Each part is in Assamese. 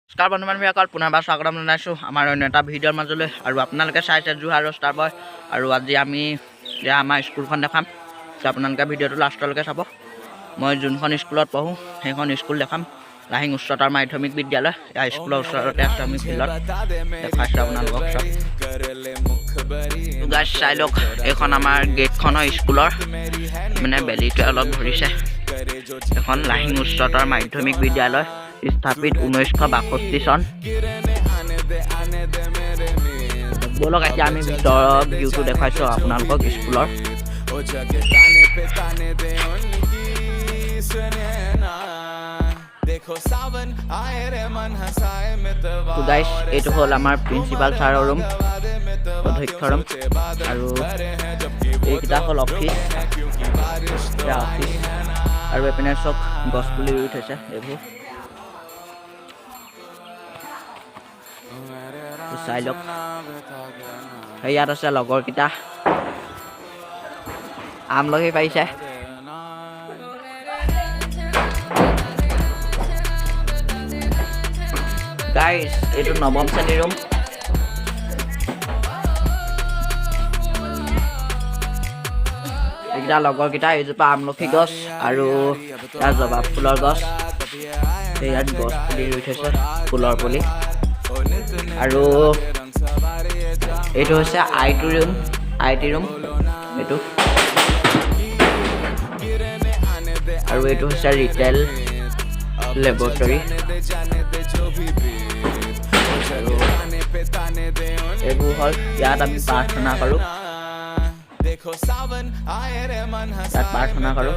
নমস্কাৰ বন্ধুবান্ধৱীসকল, পুনৰবাৰ স্বাগতম জনাইছোঁ আমাৰ অন্য এটা ভিডিঅ'ৰ মাজলৈ। আৰু আপোনালোকে চাইছে জুহাৰ ষ্টাৰ বয়, আৰু আজি আমি আমাৰ স্কুলখন দেখাম। আপোনালোকে ভিডিঅ'টো লাষ্টলৈকে চাব। মই যোনখন স্কুলত পঢ়োঁ সেইখন স্কুল দেখাম, লাহিং উচ্চতৰ মাধ্যমিক বিদ্যালয়। ইয়াৰ স্কুলৰ ওচৰতে আছে আমি ফিল্ডত দেখাইছোঁ আপোনালোকক চব। গাইজ চাই লওক, এইখন আমাৰ গেটখনৰ স্কুলৰ মানে বেলিটোৱে অলপ ধৰিছে। এখন লাহিং উচ্চতৰ মাধ্যমিক বিদ্যালয়, স্থাপিত 1962 চন। বলক এতিয়া আমি ভিতৰৰ ভিউটো দেখাইছোঁ আপোনালোকক স্কুলৰ। গাইজ এইটো হ'ল আমাৰ প্ৰিন্সিপাল ছাৰৰ ৰুম, অধ্যক্ষ ৰুম, আৰু এইকেইটা হ'ল অফিচ। আৰু এইপিনে চব গছ পুলি ৰুই থৈছে এইবোৰ চাই লওক। ইয়াত আছে লগৰকেইটা, আমলখি পাৰিছে। গাইজ এইটো নৱম শ্ৰেণীৰ ৰুম। এইকেইটা লগৰকেইটা, এইজোপা আমলখি গছ আৰু ইয়াৰ জবা ফুলৰ গছ। ইয়াত গছ পুলি ৰুই থৈছে, ফুলৰ পুলি। আৰু এইটো হৈছে আই টি ৰুম, এইটো। আৰু এইটো হৈছে ৰিটেল লেবৰেটৰী। এইবোৰ হ'ল ইয়াত আমি প্ৰাৰ্থনা কৰোঁ, ইয়াত প্ৰাৰ্থনা কৰোঁ।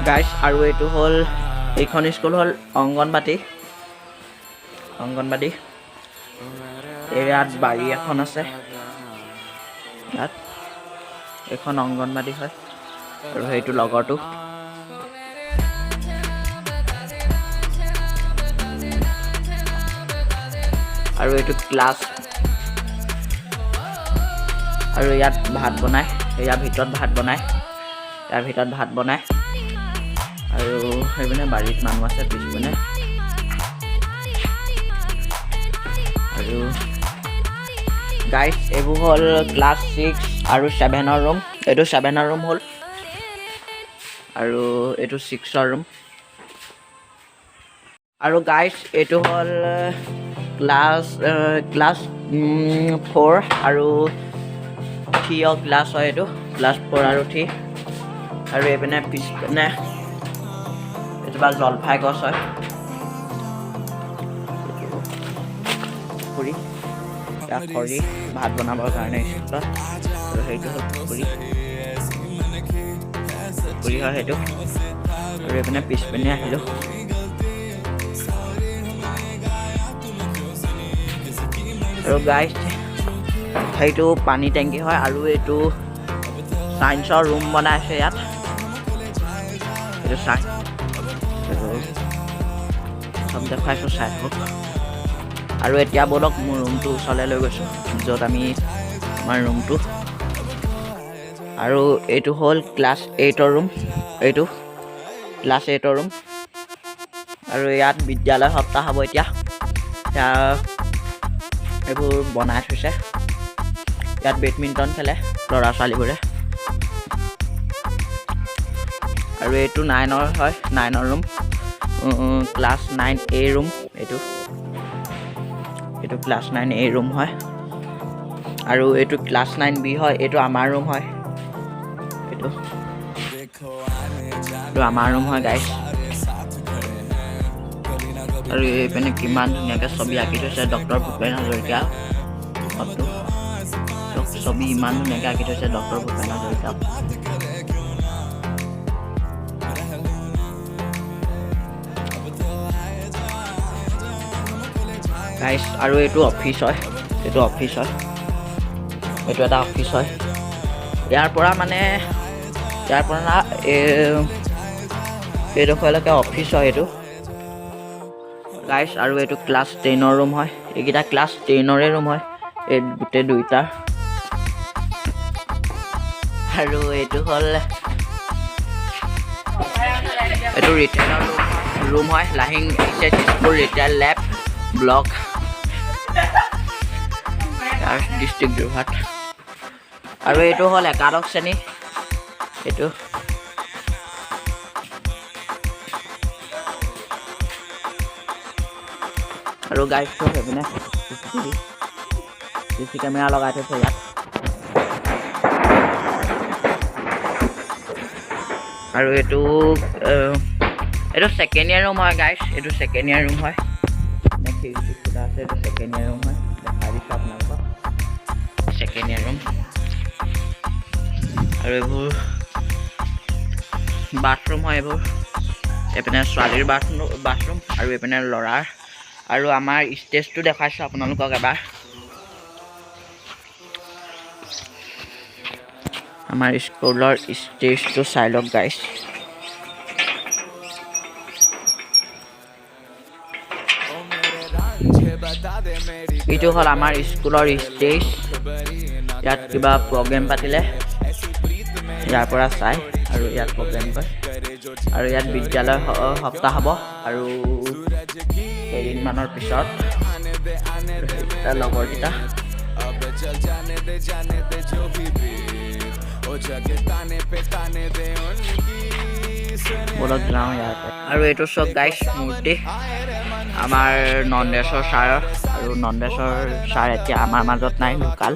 গাইজ আৰু এইটো হ'ল, এইখন স্কুল হ'ল অংগনবাদী। ইয়াত বাৰী এখন আছে, ইয়াত এইখন অংগনবাদী হয়। আৰু সেইটো লগৰটো। আৰু এইটো ক্লাছ। আৰু ইয়াত ভাত বনায়, ইয়াৰ ভিতৰত ভাত বনায়। আৰু সেইপিনে বাৰীত মানুহ আছে পিছপিনে। আৰু গাইজ এইবোৰ হ'ল ক্লাছ 6 আৰু 7ৰ ৰুম। এইটো 7ৰ ৰুম হ'ল, আৰু এইটো 6ৰ ৰুম। আৰু গাইজ এইটো হ'ল ক্লাছ 4 আৰু 3 ক্লাছ হয়। এইটো ক্লাছ 4 আৰু 3। আৰু এইপিনে পিছপিনে এজোপা জলফাই গছ হয়। পুখুৰী, খৰি ভাত বনাবৰ কাৰণে স্কুলত। আৰু সেইটো হ'ল পুখুৰী হয় সেইটো। আৰু এইপিনে পিছপিনে আহিলোঁ। আৰু গাইজ সেইটো পানী টেংকি হয়। আৰু এইটো চাইন্সৰ ৰুম বনাইছে ইয়াত, এইটো চব দেখাইছোঁ, চাই থাকক। আৰু এতিয়া বলক মোৰ ৰুমটো ওচৰলৈ লৈ গৈছোঁ, য'ত আমি আমাৰ ৰুমটো। আৰু এইটো হ'ল ক্লাছ 8ৰ ৰুম, এইটো ক্লাছ 8ৰ ৰুম। আৰু ইয়াত বিদ্যালয় সপ্তাহ হ'ব এতিয়া এইবোৰ বনাই থৈছে। ইয়াত বেডমিণ্টন খেলে ল'ৰা ছোৱালীবোৰে। আৰু এইটো 9ৰ হয়, 9ৰ ৰুম, ক্লাছ 9A ৰুম। এইটো ক্লাছ 9A ৰুম হয়। আৰু এইটো ক্লাছ 9B হয়, এইটো আমাৰ ৰুম হয়। এইটো আমাৰ ৰুম হয় গাইজ। আৰু এইপিনে কিমান ধুনীয়াকৈ ছবি আঁকি থৈছে ডক্টৰ ভূপেন হাজৰিকা। ছবি ইমান ধুনীয়াকৈ আঁকি থৈছে ডক্টৰ ভূপেন হাজৰিকা। গাইজ আৰু এইটো অফিচ হয়, এইটো এটা অফিচ হয়। ইয়াৰ পৰা এইডোখৰলৈকে অফিচ হয় এইটো গাইজ। আৰু এইটো ক্লাছ 10ৰ ৰুম হয়, এইকেইটা ক্লাছ 10ৰে ৰুম হয়, এই গোটেই দুইটা। আৰু এইটো হ'ল এইটো ৰিটেইলৰ ৰুম হয় Lahing H S school retail lab block district Jorhat আৰু এইটো হ'ল একাদশ শ্ৰেণী এইটো আৰু গাইড চব সেইপিনে চিচি কেমেৰা লগাই থৈছে ইয়াত আৰু এইটো ছেকেণ্ড ইয়াৰ ৰুম হয় গাইছ এইটো ছেকেণ্ড ইয়াৰ ৰুম হয় খিৰিকী খোলা আছে এইটো ছেকেণ্ড ইয়াৰ ৰুম হয় দেখাই দিছোঁ আপোনালোকক ছেকেণ্ড ইয়াৰ ৰুম আৰু এইবোৰ বাথৰুম হয় এইবোৰ এইপিনে ছোৱালীৰ বাথৰুম আৰু এইপিনে ল'ৰাৰ আৰু আমাৰ ষ্টেজটো দেখাইছোঁ আপোনালোকক এবাৰ আমাৰ স্কুলৰ ষ্টেজটো চাই লওক গাইছ এইটো হ'ল আমাৰ স্কুলৰ ষ্টেজ ইয়াত কিবা প্ৰগ্ৰেম পাতিলে ইয়াৰ পৰা চাই আৰু ইয়াত প্ৰগ্ৰেম কৰে আৰু ইয়াত বিদ্যালয় সপ্তাহ হ'ব আৰু কেইদিনমানৰ পিছত লগৰকেইটা বলক যাওঁ ইয়াতে আৰু এইটো চব গাইছ মূৰ্তি আমাৰ নন্দেশ্বৰ ছাৰ আৰু নন্দেশ্বৰ ছাৰ এতিয়া আমাৰ মাজত নাই ঢুকাল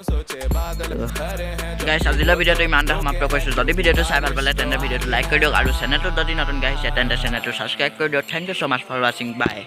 গাইছ আজিলৈ ভিডিঅ'টো ইমানতে সমাপ্ত কৰিছোঁ যদি ভিডিঅ'টো চাই ভাল পালে তেন্তে ভিডিঅ'টো লাইক কৰি দিয়ক আৰু চেনেলটোত যদি নতুনকৈ আহিছে তেন্তে চেনেলটো ছাবস্ক্ৰাইব কৰি দিয়ক thank you so' much for ৱাচিং বাই